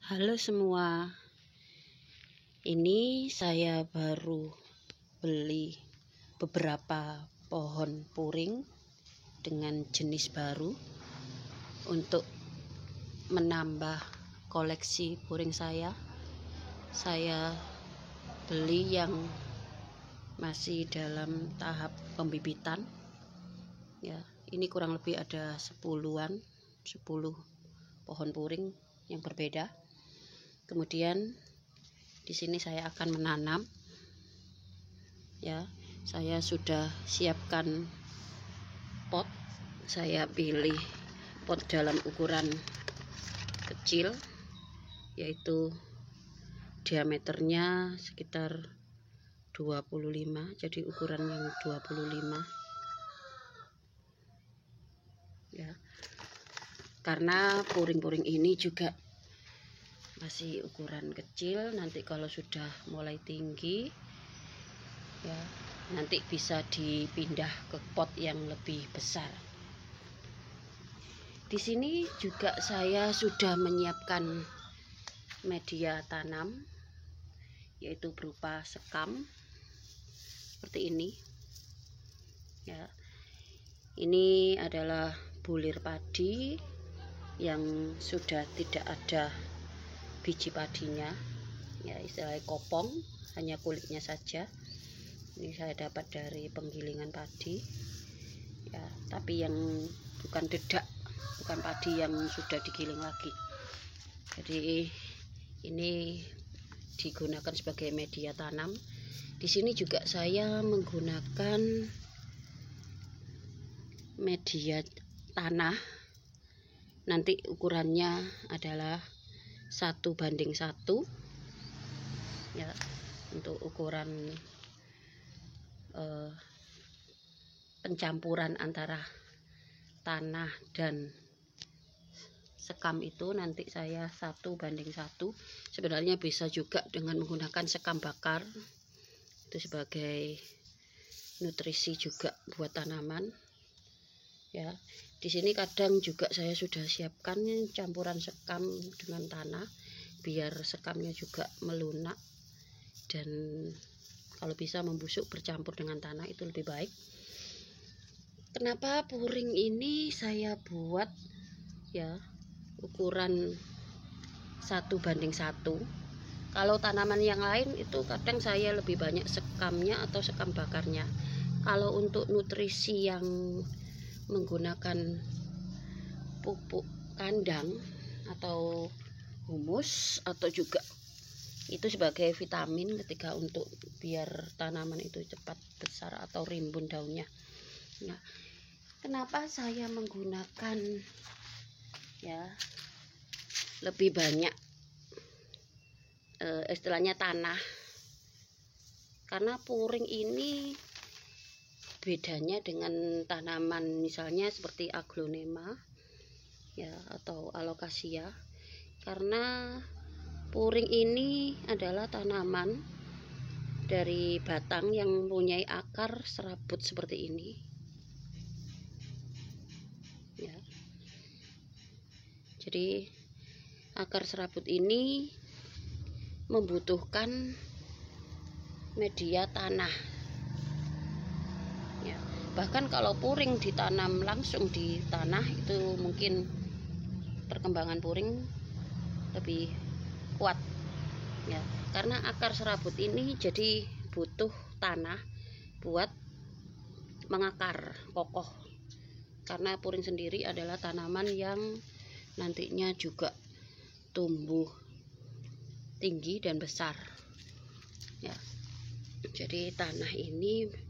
Halo semua, ini saya baru beli beberapa pohon puring dengan jenis baru untuk menambah koleksi puring saya. Saya beli yang masih dalam tahap pembibitan. Ya, ini kurang lebih ada 10 pohon puring yang berbeda. Kemudian di sini saya akan menanam. Ya, saya sudah siapkan pot. Saya pilih pot dalam ukuran kecil, yaitu diameternya sekitar 25, jadi ukuran yang 25. Ya. Karena puring-puring ini juga masih ukuran kecil, nanti kalau sudah mulai tinggi ya nanti bisa dipindah ke pot yang lebih besar. Di sini juga saya sudah menyiapkan media tanam, yaitu berupa sekam seperti ini. Ya, ini adalah bulir padi yang sudah tidak ada biji padinya, ya istilahnya kopong, hanya kulitnya saja. Ini saya dapat dari penggilingan padi, ya, tapi yang bukan dedak, bukan padi yang sudah digiling lagi. Jadi ini digunakan sebagai media tanam. Di sini juga saya menggunakan media tanah. Nanti ukurannya adalah 1:1, ya, untuk ukuran pencampuran antara tanah dan sekam itu nanti saya 1:1. Sebenarnya bisa juga dengan menggunakan sekam bakar, itu sebagai nutrisi juga buat tanaman. Ya, di sini kadang juga saya sudah siapkan campuran sekam dengan tanah biar sekamnya juga melunak dan kalau bisa membusuk bercampur dengan tanah, itu lebih baik. Kenapa puring ini saya buat ya ukuran 1:1? Kalau tanaman yang lain itu kadang saya lebih banyak sekamnya atau sekam bakarnya. Kalau untuk nutrisi yang menggunakan pupuk kandang atau humus atau juga itu sebagai vitamin ketika untuk biar tanaman itu cepat besar atau rimbun daunnya. Nah, kenapa saya menggunakan ya lebih banyak istilahnya tanah? Karena puring ini bedanya dengan tanaman misalnya seperti aglonema ya atau alocasia, karena puring ini adalah tanaman dari batang yang mempunyai akar serabut seperti ini ya. Jadi akar serabut ini membutuhkan media tanah. Ya, bahkan kalau puring ditanam langsung di tanah itu mungkin perkembangan puring lebih kuat ya, karena akar serabut ini jadi butuh tanah buat mengakar kokoh, karena puring sendiri adalah tanaman yang nantinya juga tumbuh tinggi dan besar ya. Jadi tanah ini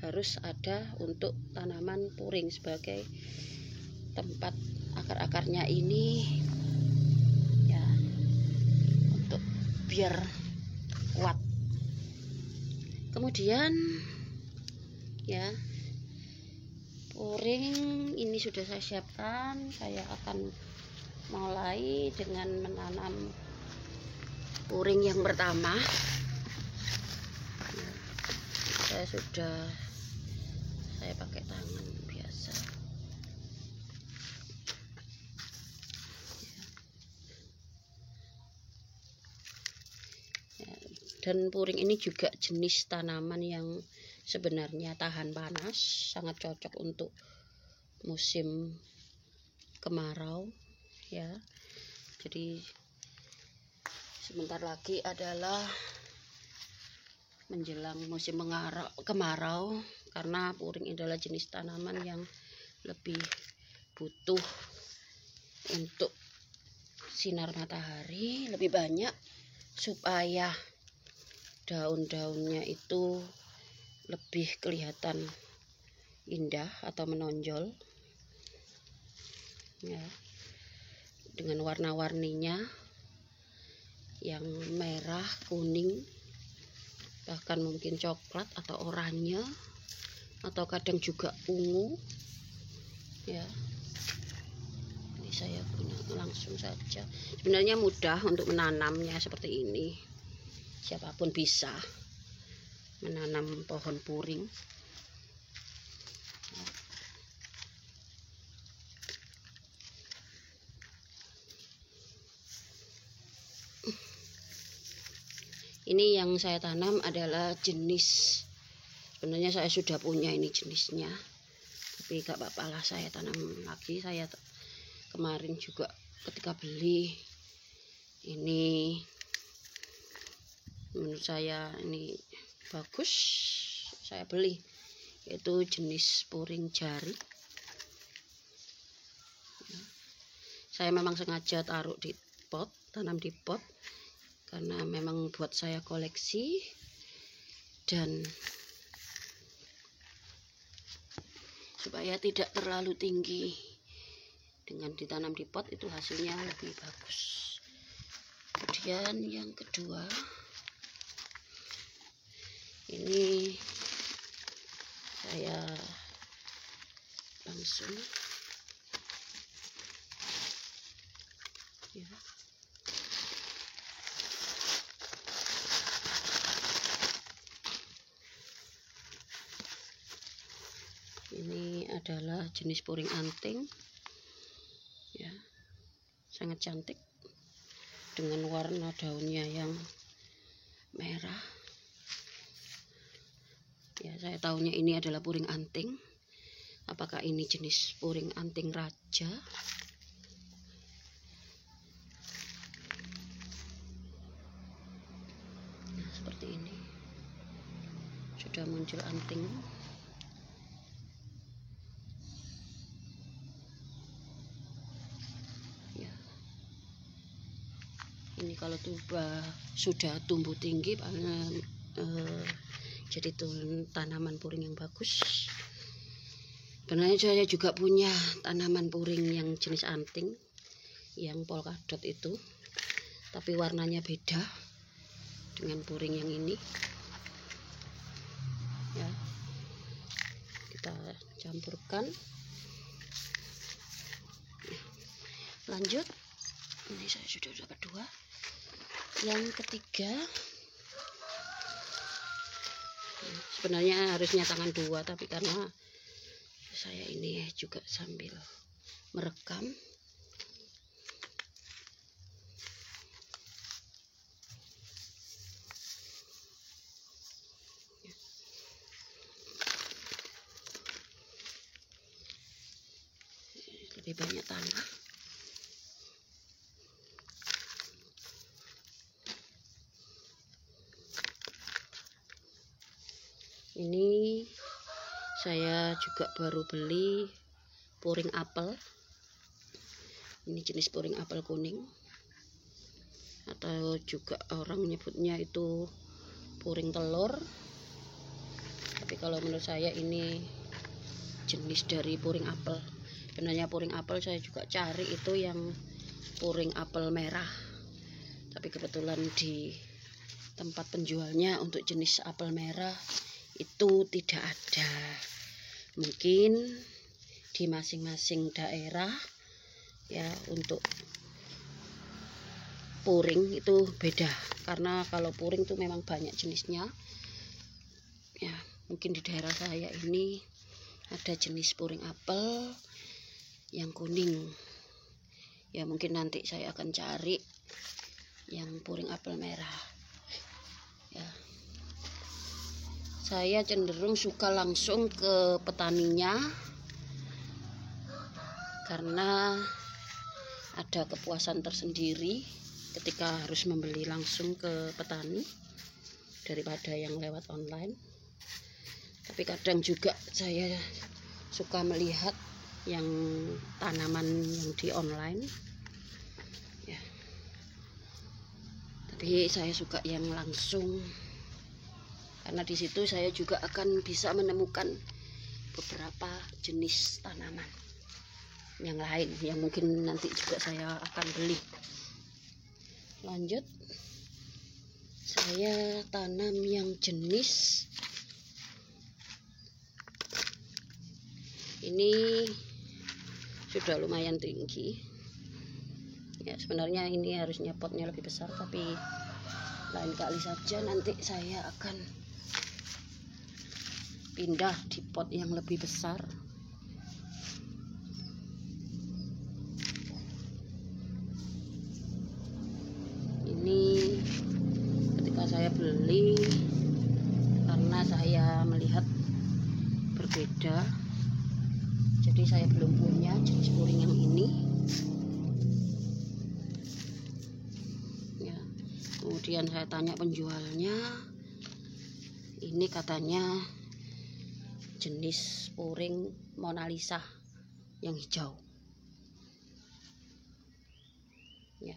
harus ada untuk tanaman puring sebagai tempat akar-akarnya ini ya, untuk biar kuat. Kemudian ya, puring ini sudah saya siapkan. Saya akan mulai dengan menanam puring yang pertama. Saya pakai tangan biasa. Dan puring ini juga jenis tanaman yang sebenarnya tahan panas, sangat cocok untuk musim kemarau ya. Jadi sebentar lagi adalah menjelang musim kemarau, karena puring adalah jenis tanaman yang lebih butuh untuk sinar matahari lebih banyak supaya daun-daunnya itu lebih kelihatan indah atau menonjol ya, dengan warna-warninya yang merah, kuning, bahkan mungkin coklat atau oranye, atau kadang juga ungu ya. Ini saya punya langsung saja. Sebenarnya mudah untuk menanamnya seperti ini, siapapun bisa menanam pohon puring. Ini yang saya tanam adalah jenis, sebenarnya saya sudah punya ini jenisnya, tapi gak apa-apa lah, saya tanam lagi. Saya kemarin juga ketika beli ini, menurut saya ini bagus, saya beli, yaitu jenis puring jari. Saya memang sengaja taruh di pot, tanam di pot, karena memang buat saya koleksi, dan supaya tidak terlalu tinggi, dengan ditanam di pot itu hasilnya lebih bagus. Kemudian yang kedua, ini saya langsung ya. Ini adalah jenis puring anting ya, sangat cantik dengan warna daunnya yang merah ya. Saya tahunya ini adalah puring anting. Apakah ini jenis puring anting raja? Nah, seperti ini sudah muncul anting. Ini kalau sudah tumbuh tinggi, jadi tanaman puring yang bagus. Sebenarnya saya juga punya tanaman puring yang jenis anting, yang polkadot itu, tapi warnanya beda dengan puring yang ini ya. Kita campurkan, lanjut. Ini saya sudah dapat 2. Yang ketiga, sebenarnya harusnya tangan 2, tapi karena saya ini juga sambil merekam, lebih banyak tanah. Ini saya juga baru beli puring apel. Ini jenis puring apel kuning, atau juga orang menyebutnya itu puring telur, tapi kalau menurut saya ini jenis dari puring apel. Sebenarnya puring apel saya juga cari itu yang puring apel merah, tapi kebetulan di tempat penjualnya untuk jenis apel merah itu tidak ada. Mungkin di masing-masing daerah ya untuk puring itu beda, karena kalau puring itu memang banyak jenisnya ya. Mungkin di daerah saya ini ada jenis puring apel yang kuning ya, mungkin nanti saya akan cari yang puring apel merah. Ya, saya cenderung suka langsung ke petaninya karena ada kepuasan tersendiri ketika harus membeli langsung ke petani daripada yang lewat online. Tapi kadang juga saya suka melihat yang tanaman yang di online ya, tapi saya suka yang langsung karena di situ saya juga akan bisa menemukan beberapa jenis tanaman yang lain yang mungkin nanti juga saya akan beli. Lanjut, saya tanam yang jenis ini sudah lumayan tinggi ya. Sebenarnya ini harusnya potnya lebih besar, tapi lain kali saja nanti saya akan pindah di pot yang lebih besar. Ini ketika saya beli karena saya melihat berbeda, jadi saya belum punya jenis puring yang ini ya. Kemudian saya tanya penjualnya, ini katanya jenis puring Mona Lisa yang hijau ya.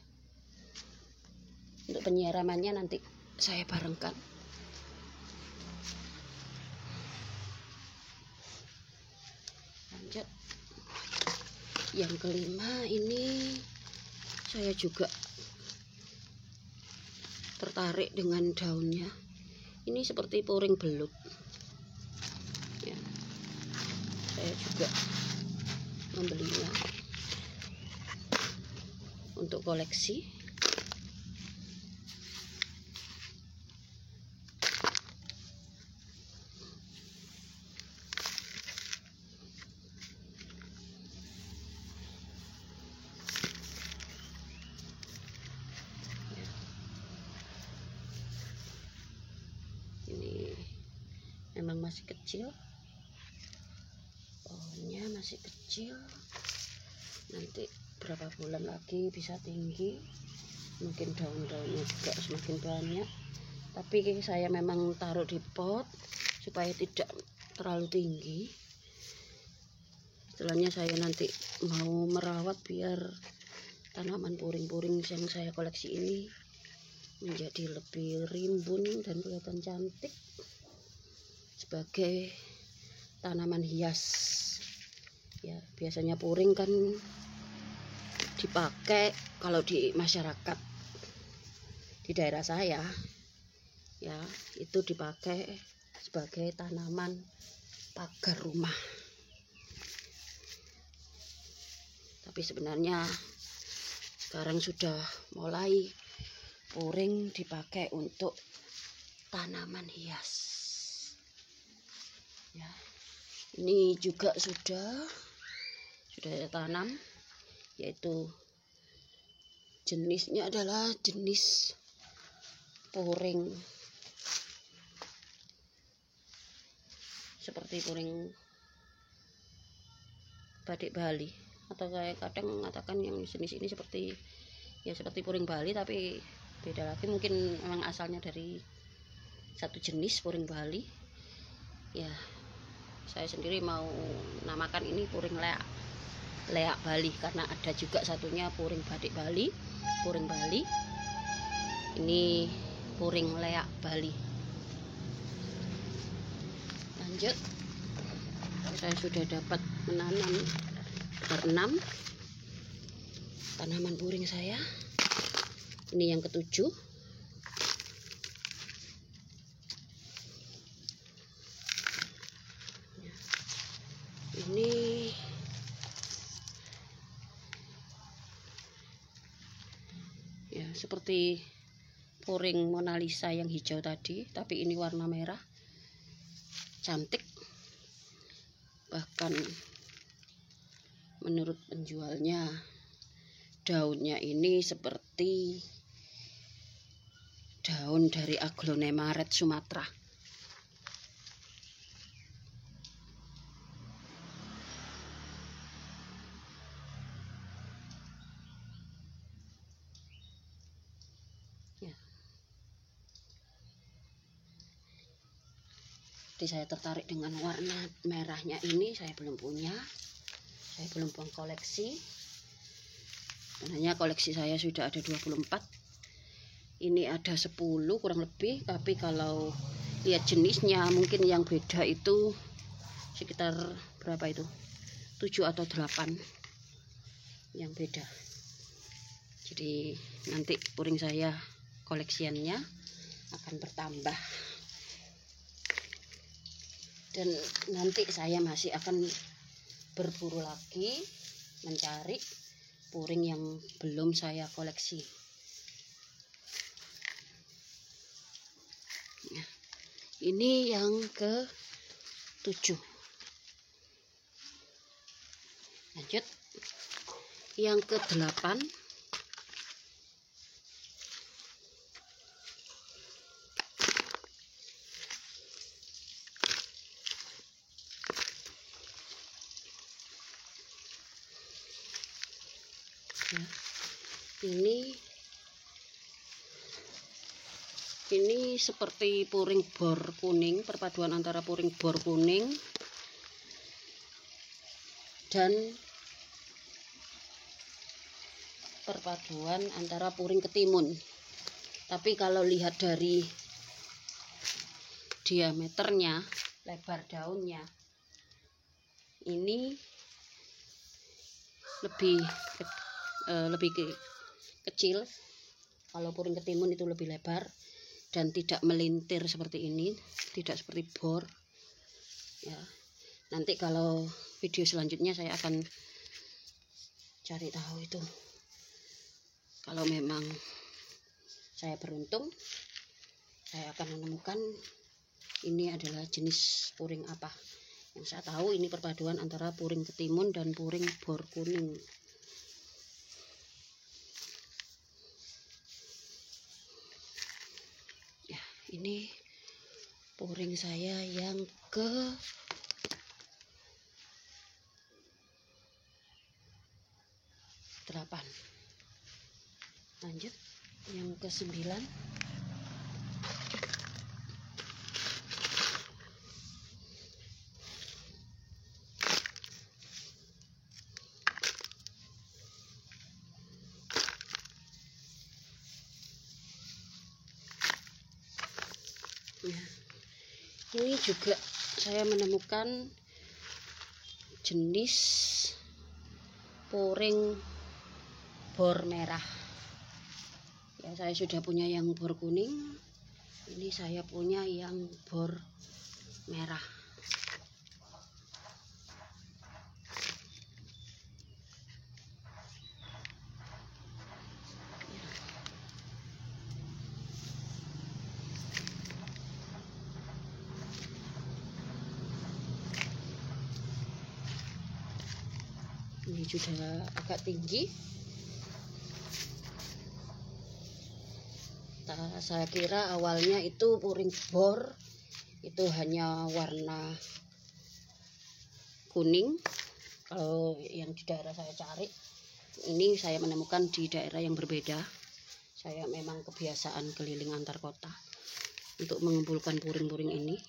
Untuk penyiaramannya nanti saya barengkan. Lanjut, yang kelima ini saya juga tertarik dengan daunnya. Ini seperti puring belut ya. Saya juga membelinya untuk koleksi. Ini memang masih kecil, pohonnya masih kecil, nanti berapa bulan lagi bisa tinggi, mungkin daun-daunnya juga semakin banyak. Tapi saya memang taruh di pot supaya tidak terlalu tinggi. Setelahnya saya nanti mau merawat biar tanaman puring-puring yang saya koleksi ini menjadi lebih rimbun dan kelihatan cantik sebagai tanaman hias ya. Biasanya puring kan dipakai kalau di masyarakat di daerah saya ya, itu dipakai sebagai tanaman pagar rumah. Tapi sebenarnya sekarang sudah mulai puring dipakai untuk tanaman hias ya. Ini juga sudah saya tanam, yaitu jenisnya adalah jenis puring seperti puring badik Bali, atau saya kadang mengatakan yang jenis ini seperti puring Bali, tapi beda lagi, mungkin memang asalnya dari satu jenis puring Bali ya. Saya sendiri mau namakan ini puring leak Bali karena ada juga satunya puring badik Bali, puring Bali. Ini puring leak Bali. Lanjut, saya sudah dapat menanam 6 tanaman puring saya. Ini yang ke-7. Ini ya seperti puring Mona Lisa yang hijau tadi, tapi ini warna merah, cantik. Bahkan menurut penjualnya daunnya ini seperti daun dari Aglonema red Sumatera. Ya. Jadi saya tertarik dengan warna merahnya ini, saya belum punya, saya belum koleksi. Sebenarnya koleksi saya sudah ada 24. Ini ada 10 kurang lebih, tapi kalau lihat jenisnya mungkin yang beda itu sekitar berapa itu? 7 atau 8 yang beda. Jadi nanti puring saya koleksiannya akan bertambah. Dan nanti saya masih akan berburu lagi mencari puring yang belum saya koleksi. Ya, ini yang ke-7. Lanjut, yang ke-8. Ya, ini seperti puring bor kuning, perpaduan antara puring bor kuning dan perpaduan antara puring ketimun. Tapi kalau lihat dari diameternya, lebar daunnya, ini lebih kecil. Kalau puring ketimun itu lebih lebar dan tidak melintir seperti ini, tidak seperti bor. Ya, nanti kalau video selanjutnya saya akan cari tahu itu. Kalau memang saya beruntung, saya akan menemukan ini adalah jenis puring apa. Yang saya tahu ini perpaduan antara puring ketimun dan puring bor kuning. Ya, ini puring saya yang ke-8. Lanjut, yang ke-9. Ya, ini juga saya menemukan jenis puring bor merah. Ya, saya sudah punya yang bor kuning. Ini saya punya yang bor merah. Ini sudah agak tinggi. Saya kira awalnya itu puring bor itu hanya warna kuning. Kalau yang di daerah saya cari, ini saya menemukan di daerah yang berbeda. Saya memang kebiasaan keliling antar kota untuk mengumpulkan puring-puring ini.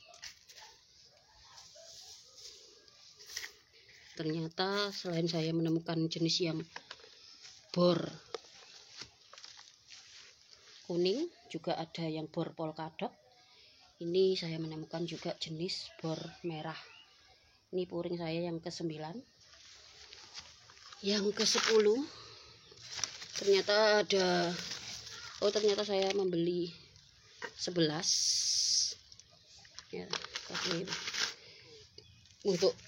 Ternyata selain saya menemukan jenis yang bor kuning, juga ada yang bor polkadot. Ini saya menemukan juga jenis bor merah. Ini puring saya yang ke-9. Yang ke-10 ternyata ada, ternyata saya membeli 11 ya, tapi untuk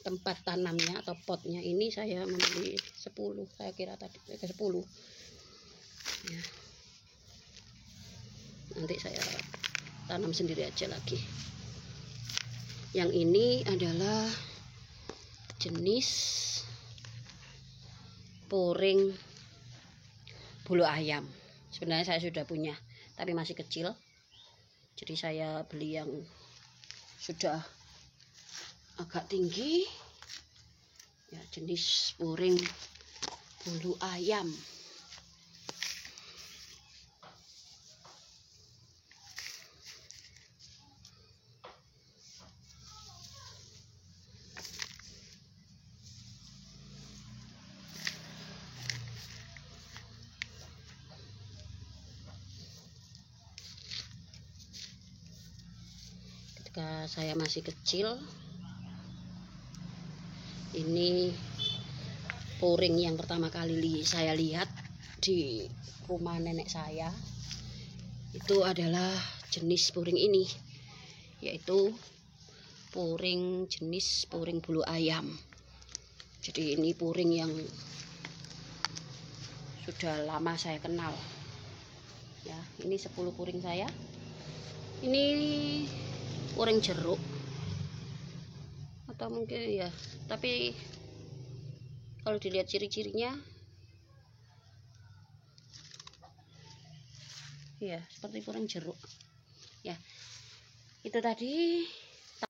tempat tanamnya atau potnya ini saya membeli 10. Saya kira tadi ke 10 ya. Nanti saya tanam sendiri aja lagi. Yang ini adalah jenis puring bulu ayam. Sebenarnya saya sudah punya, tapi masih kecil. Jadi saya beli yang sudah agak tinggi ya, jenis puring bulu ayam. Ketika saya masih kecil, ini puring yang pertama kali saya lihat di rumah nenek saya itu adalah jenis puring ini, yaitu puring jenis puring bulu ayam. Jadi ini puring yang sudah lama saya kenal ya. Ini 10 puring saya. Ini puring jeruk atau mungkin ya, tapi kalau dilihat ciri-cirinya ya seperti puring jeruk ya. Itu tadi